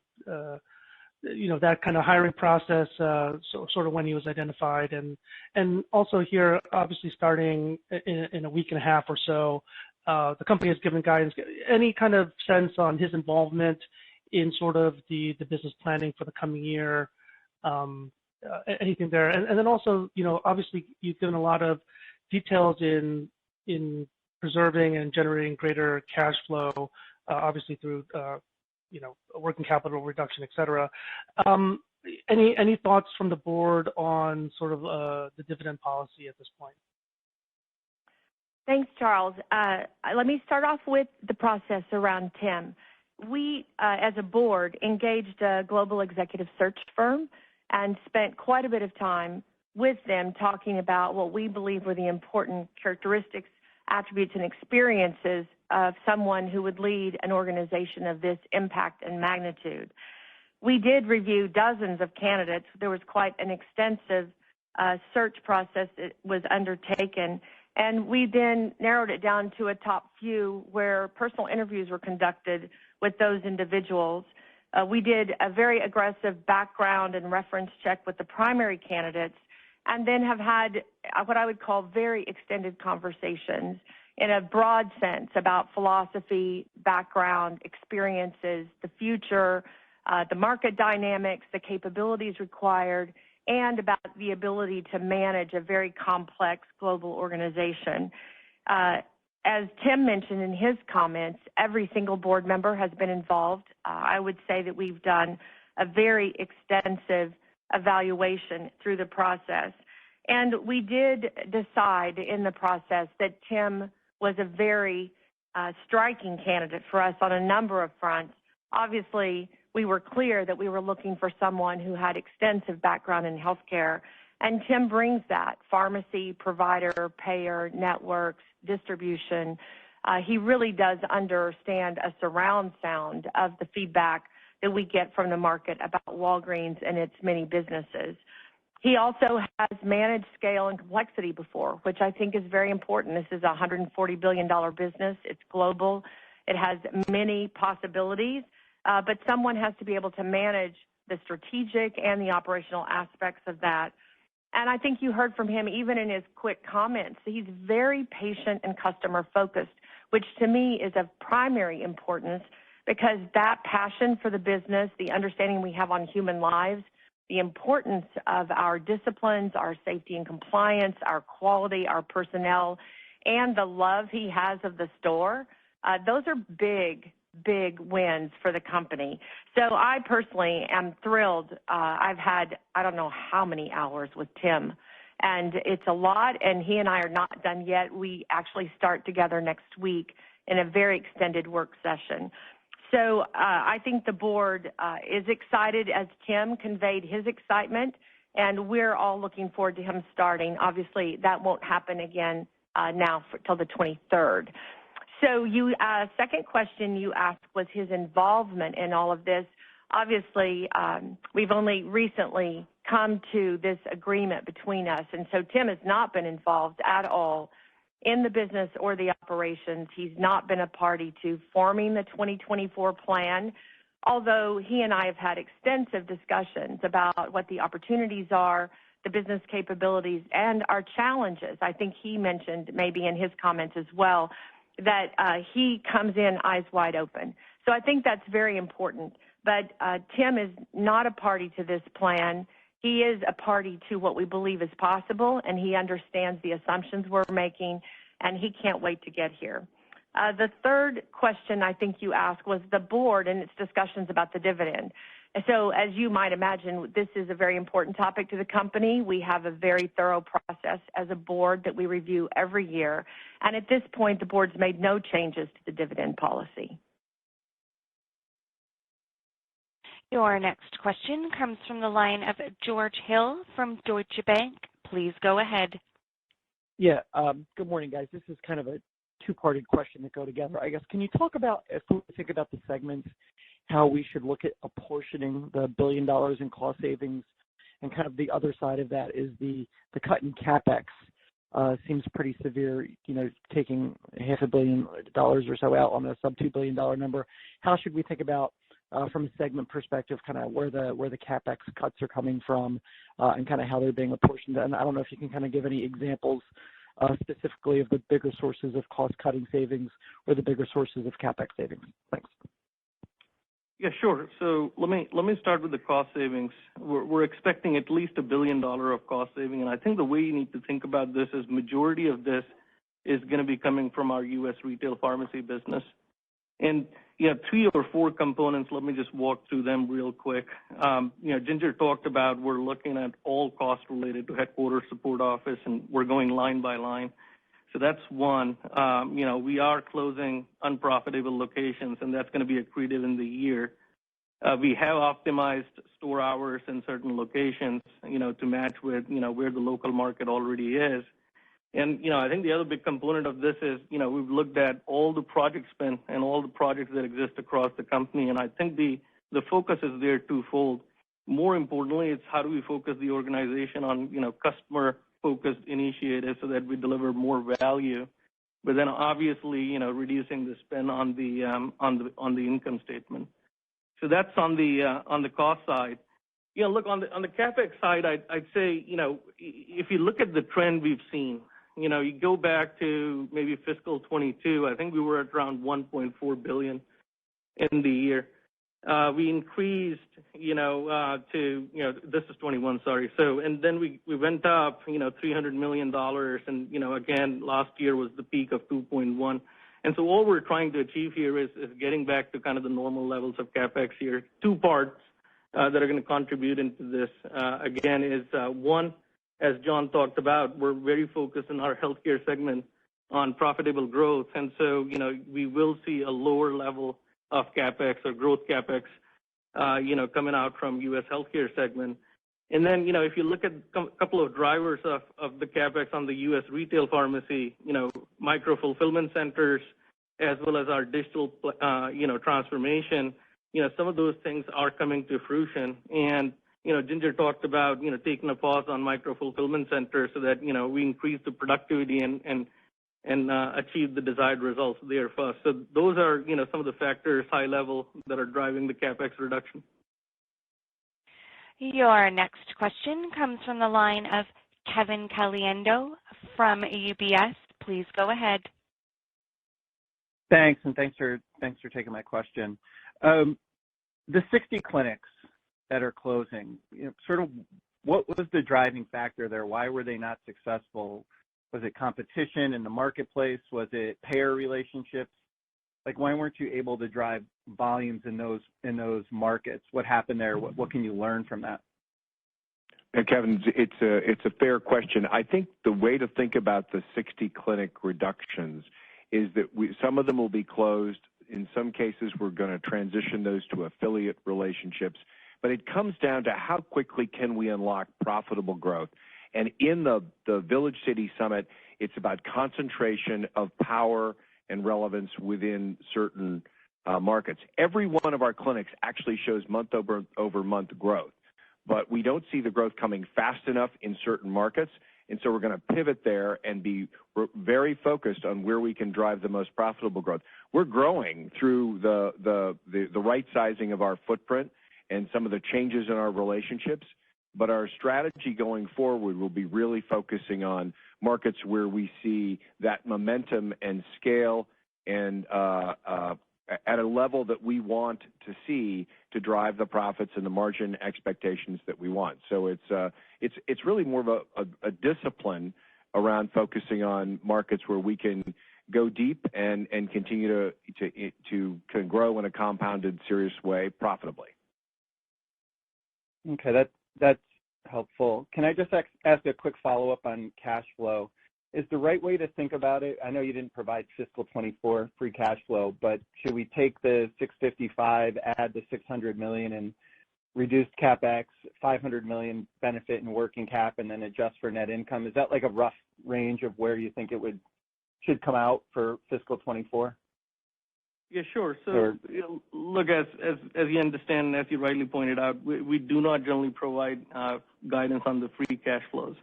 that kind of hiring process, sort of when he was identified, and also here, obviously starting in a week and a half or so, the company has given guidance. Any kind of sense on his involvement in sort of the business planning for the coming year? Anything there? And then also, obviously you've given a lot of details in preserving and generating greater cash flow, obviously through working capital reduction, et cetera. Any thoughts from the board on sort of the dividend policy at this point? Thanks, Charles. Let me start off with the process around Tim. We, as a board, engaged a global executive search firm and spent quite a bit of time with them talking about what we believe were the important characteristics, attributes, and experiences of someone who would lead an organization of this impact and magnitude. We did review dozens of candidates. There was quite an extensive search process that was undertaken, and we then narrowed it down to a top few where personal interviews were conducted with those individuals. We did a very aggressive background and reference check with the primary candidates, and then have had what I would call very extended conversations in a broad sense about philosophy, background, experiences, the future, the market dynamics, the capabilities required, and about the ability to manage a very complex global organization. As Tim mentioned in his comments, every single board member has been involved. I would say that we've done a very extensive evaluation through the process. And we did decide in the process that Tim was a very striking candidate for us on a number of fronts. Obviously, we were clear that we were looking for someone who had extensive background in healthcare, and Tim brings that: pharmacy, provider, payer, networks, distribution. He really does understand a surround sound of the feedback that we get from the market about Walgreens and its many businesses. He also has managed scale and complexity before, which I think is very important. This is a $140 billion business. It's global. It has many possibilities, but someone has to be able to manage the strategic and the operational aspects of that. And I think you heard from him even in his quick comments. He's very patient and customer focused, which to me is of primary importance, because that passion for the business, the understanding we have on human lives, the importance of our disciplines, our safety and compliance, our quality, our personnel, and the love he has of the store, those are big big wins for the company. So I personally am thrilled. I've had, I don't know how many hours with Tim, and it's a lot, and he and I are not done yet. We actually start together next week in a very extended work session. So I think the board is excited, as Tim conveyed his excitement, and we're all looking forward to him starting. Obviously, that won't happen again now till the 23rd. So you, second question you asked was his involvement in all of this. Obviously, we've only recently come to this agreement between us, and so Tim has not been involved at all in the business or the operations. He's not been a party to forming the 2024 plan, although he and I have had extensive discussions about what the opportunities are, the business capabilities, and our challenges. I think he mentioned maybe in his comments as well that he comes in eyes wide open. So I think that's very important. But Tim is not a party to this plan. He is a party to what we believe is possible, and he understands the assumptions we're making, and he can't wait to get here. The third question I think you asked was the board and its discussions about the dividend. So as you might imagine, this is a very important topic to the company. We have a very thorough process as a board that we review every year. And at this point, the board's made no changes to the dividend policy. Your next question comes from the line of George Hill from Deutsche Bank. Please go ahead. Yeah, good morning, guys. This is kind of a two-parted question that go together. I guess, can you talk about, if we think about the segments, how we should look at apportioning the $1 billion in cost savings, and kind of the other side of that is the cut in CapEx seems pretty severe, you know, taking $500 million or so out on a sub-$2 billion number. How should we think about, from a segment perspective, kind of where the CapEx cuts are coming from, and kind of how they're being apportioned? And I don't know if you can kind of give any examples specifically of the bigger sources of cost-cutting savings or the bigger sources of CapEx savings. Thanks. Yeah, sure. So let me start with the cost savings. We're expecting at least $1 billion of cost saving, and I think the way you need to think about this is majority of this is going to be coming from our U.S. retail pharmacy business. And you have 3 or 4 components. Let me just walk through them real quick. Ginger talked about we're looking at all costs related to headquarters support office, and we're going line by line. So that's one. We are closing unprofitable locations, and that's going to be accretive in the year. We have optimized store hours in certain locations, to match with, where the local market already is. And, I think the other big component of this is, we've looked at all the project spend and all the projects that exist across the company, and I think the focus is there twofold. More importantly, it's how do we focus the organization on, customer-focused initiatives so that we deliver more value, but then obviously, reducing the spend on the income statement. So that's on the cost side. Look, on the CapEx side, I'd say, if you look at the trend we've seen, you go back to maybe fiscal 22, I think we were at around $1.4 billion in the year. We increased, to, this is 21, sorry. So, and then we went up, $300 million. And, again, last year was the peak of 2.1. And so all we're trying to achieve here is getting back to kind of the normal levels of CapEx here. 2 parts that are going to contribute into this, again, is one, as John talked about, we're very focused in our healthcare segment on profitable growth. And so, we will see a lower level of CapEx or growth CapEx, coming out from U.S. healthcare segment. And then, if you look at a couple of drivers of the CapEx on the U.S. retail pharmacy, micro-fulfillment centers, as well as our digital, transformation, some of those things are coming to fruition. And, Ginger talked about, taking a pause on micro-fulfillment centers so that, we increase the productivity and achieve the desired results there first. So those are, some of the factors, high level, that are driving the CapEx reduction. Your next question comes from the line of Kevin Caliendo from UBS. Please go ahead. Thanks, and thanks for taking my question. The 60 clinics that are closing, sort of what was the driving factor there? Why were they not successful? Was it competition in the marketplace? Was it payer relationships? Like, why weren't you able to drive volumes in those markets? What happened there? What can you learn from that? Kevin, it's a fair question. I think the way to think about the 60 clinic reductions is that some of them will be closed. In some cases, we're going to transition those to affiliate relationships. But it comes down to how quickly can we unlock profitable growth. And in the Village City Summit, it's about concentration of power and relevance within certain markets. Every one of our clinics actually shows month-over-month growth, but we don't see the growth coming fast enough in certain markets, and so we're going to pivot there and be very focused on where we can drive the most profitable growth. We're growing through the right sizing of our footprint and some of the changes in our relationships, but our strategy going forward will be really focusing on markets where we see that momentum and scale and at a level that we want to see to drive the profits and the margin expectations that we want. So it's really more of a discipline around focusing on markets where we can go deep and continue to grow in a compounded, serious way profitably. Okay, that's helpful. Can I just ask a quick follow-up on cash flow? Is the right way to think about it, I know you didn't provide fiscal 24 free cash flow, but should we take the 655, add the $600 million and reduced CapEx, $500 million benefit in working cap, and then adjust for net income? Is that like a rough range of where you think it should come out for fiscal 24? Yeah, sure. So, look, as you understand, and as you rightly pointed out, we do not generally provide guidance on the free cash flows.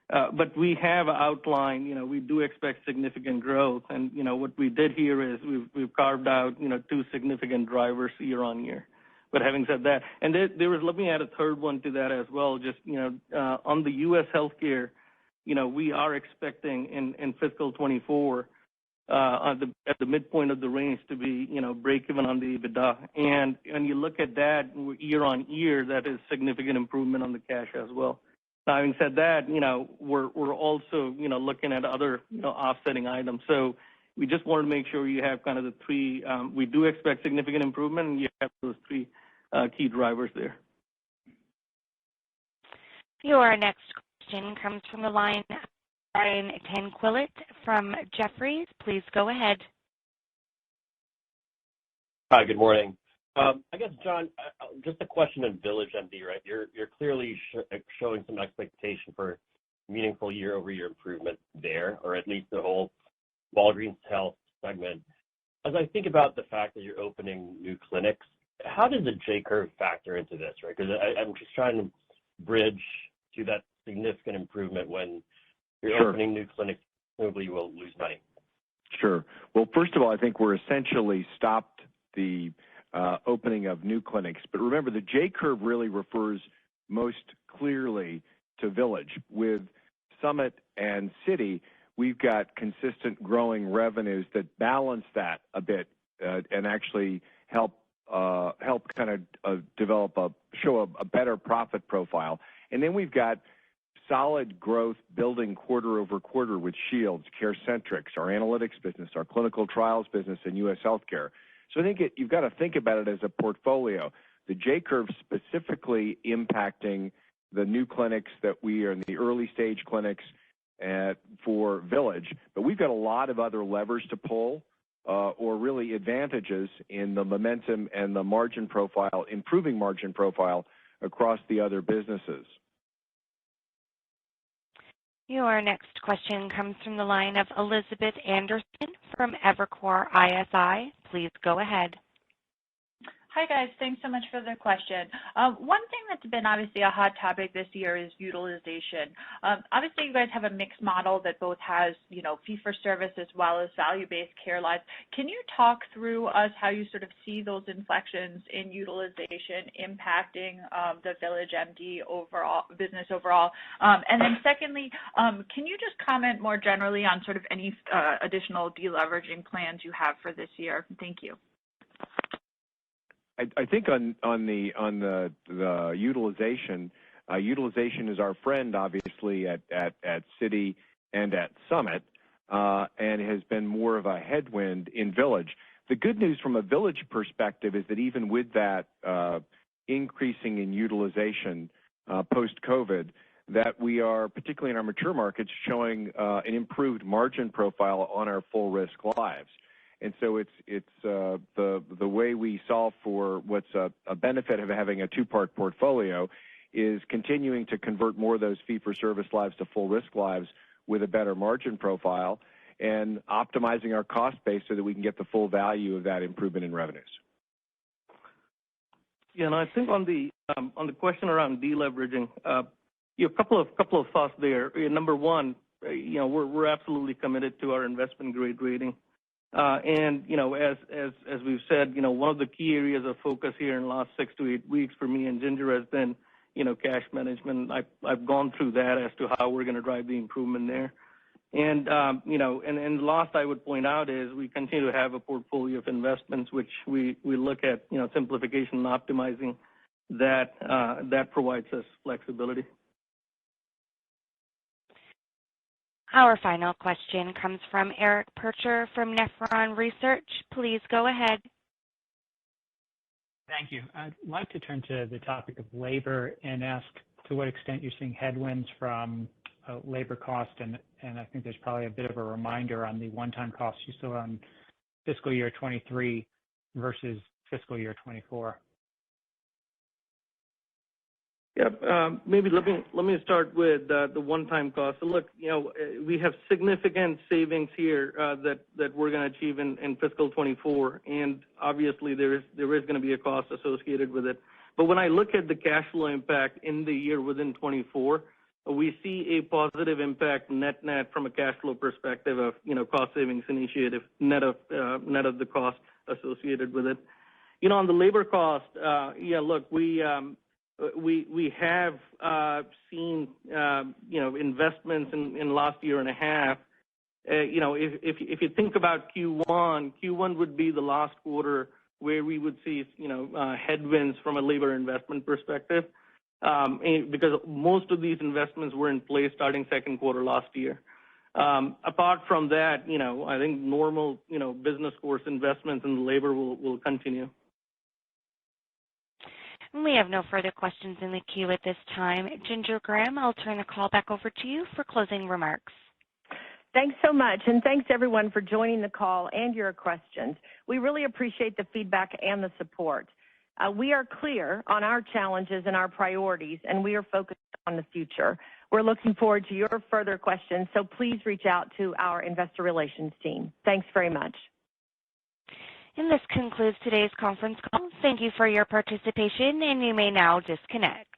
But we have outlined, we do expect significant growth. And, what we did here is we've carved out, two significant drivers year on year. But having said that, and let me add a third one to that as well. Just, on the U.S. healthcare, we are expecting in fiscal 24, at the midpoint of the range to be, break even on the EBITDA. And when you look at that year on year, that is significant improvement on the cash as well. Now, having said that, we're also, looking at other, offsetting items. So we just want to make sure you have kind of the three, we do expect significant improvement, and you have those three key drivers there. Your next question comes from the line of Brian Tanquilut from Jefferies. Please go ahead. Hi, good morning. I guess, John, just a question on VillageMD, right? You're clearly showing some expectation for meaningful year-over-year improvement there, or at least the whole Walgreens Health segment. As I think about the fact that you're opening new clinics, how does the J-curve factor into this, right? Because I'm just trying to bridge to that significant improvement when you're opening new clinics, presumably you will lose money. Sure. Well, first of all, I think we're essentially stopped the opening of new clinics. But remember, the J-curve really refers most clearly to Village. With Summit and City, we've got consistent growing revenues that balance that a bit and actually help kind of show a better profit profile. And then we've got solid growth building quarter over quarter with Shields, CareCentrix, our analytics business, our clinical trials business, and U.S. healthcare. So I think you've got to think about it as a portfolio. The J-curve specifically impacting the new clinics that we are in the early stage clinics for Village, but we've got a lot of other levers to pull or really advantages in the momentum and the margin profile, improving margin profile across the other businesses. Your next question comes from the line of Elizabeth Anderson from Evercore ISI. Please go ahead. Hi, guys. Thanks so much for the question. One thing that's been obviously a hot topic this year is utilization. Obviously, you guys have a mixed model that both has, fee-for-service as well as value-based care lives. Can you talk through us how you sort of see those inflections in utilization impacting the VillageMD business overall? And then secondly, can you just comment more generally on sort of any additional deleveraging plans you have for this year? Thank you. I think on the utilization, utilization is our friend, obviously, at City and at Summit, and has been more of a headwind in Village. The good news from a Village perspective is that even with that increasing in utilization post-COVID, that we are, particularly in our mature markets, showing an improved margin profile on our full risk lives. And so it's the way we solve for what's a benefit of having a two-part portfolio is continuing to convert more of those fee-for-service lives to full risk lives with a better margin profile and optimizing our cost base so that we can get the full value of that improvement in revenues. Yeah, and I think on the question around deleveraging, a couple of thoughts there. Number one, we're absolutely committed to our investment grade rating. And, as we've said, one of the key areas of focus here in the last 6 to 8 weeks for me and Ginger has been, cash management. I've gone through that as to how we're going to drive the improvement there. And, and last I would point out is we continue to have a portfolio of investments which we look at, simplification and optimizing that provides us flexibility. Our final question comes from Eric Percher from Nephron Research. Please go ahead. Thank you. I'd like to turn to the topic of labor and ask to what extent you're seeing headwinds from labor cost, and I think there's probably a bit of a reminder on the one-time costs you saw on fiscal year 23 versus fiscal year 24. Yeah, maybe let me start with the one-time cost. So look, we have significant savings here that we're going to achieve in fiscal 24, and obviously there is going to be a cost associated with it. But when I look at the cash flow impact in the year within 24, we see a positive impact net from a cash flow perspective of cost savings initiative net of the cost associated with it. On the labor cost, look, we have seen investments in last year and a half. If you think about Q1 would be the last quarter where we would see headwinds from a labor investment perspective, because most of these investments were in place starting second quarter last year. Apart from that, I think normal business course investments in labor will continue. We have no further questions in the queue at this time. Ginger Graham, I'll turn the call back over to you for closing remarks. Thanks so much, and thanks everyone for joining the call and your questions. We really appreciate the feedback and the support. We are clear on our challenges and our priorities, and we are focused on the future. We're looking forward to your further questions, so please reach out to our investor relations team. Thanks very much. And this concludes today's conference call. Thank you for your participation, and you may now disconnect.